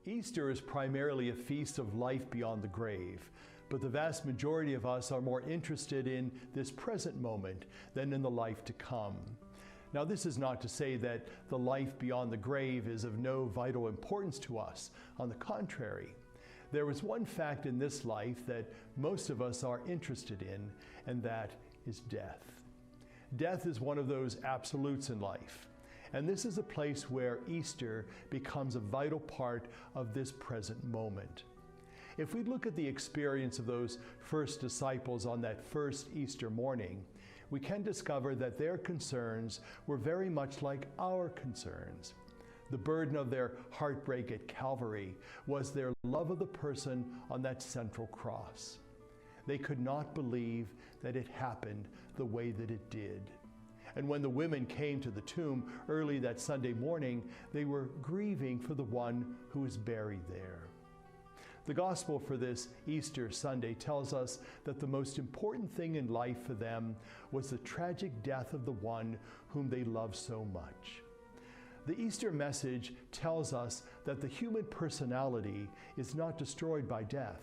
Easter is primarily a feast of life beyond the grave, but the vast majority of us are more interested in this present moment than in the life to come. Now, this is not to say that the life beyond the grave is of no vital importance to us. On the contrary, there is one fact in this life that most of us are interested in, and that is death. Death is one of those absolutes in life. And this is a place where Easter becomes a vital part of this present moment. If we look at the experience of those first disciples on that first Easter morning, we can discover that their concerns were very much like our concerns. The burden of their heartbreak at Calvary was their love of the person on that central cross. They could not believe that it happened the way that it did. And when the women came to the tomb early that Sunday morning, they were grieving for the one who was buried there. The gospel for this Easter Sunday tells us that the most important thing in life for them was the tragic death of the one whom they loved so much. The Easter message tells us that the human personality is not destroyed by death.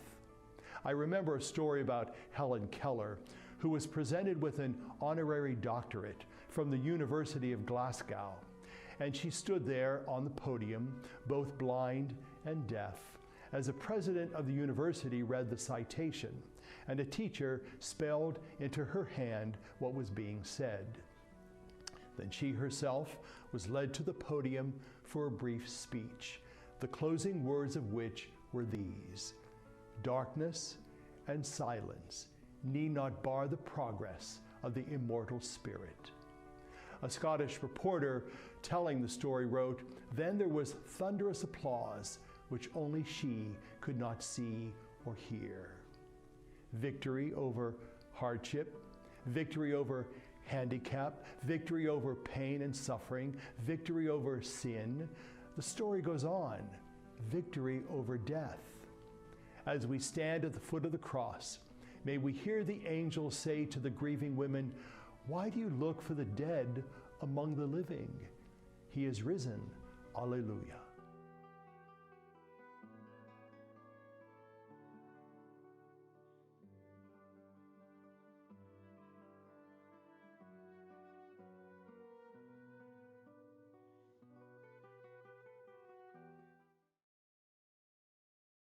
I remember a story about Helen Keller, who was presented with an honorary doctorate from the University of Glasgow. And she stood there on the podium, both blind and deaf, as the president of the university read the citation, and a teacher spelled into her hand what was being said. Then she herself was led to the podium for a brief speech, the closing words of which were these: "Darkness and silence need not bar the progress of the immortal spirit." A Scottish reporter telling the story wrote, "Then there was thunderous applause, which only she could not see or hear." Victory over hardship, victory over handicap, victory over pain and suffering, victory over sin. The story goes on. Victory over death. As we stand at the foot of the cross, may we hear the angels say to the grieving women, "Why do you look for the dead among the living? He is risen. Alleluia."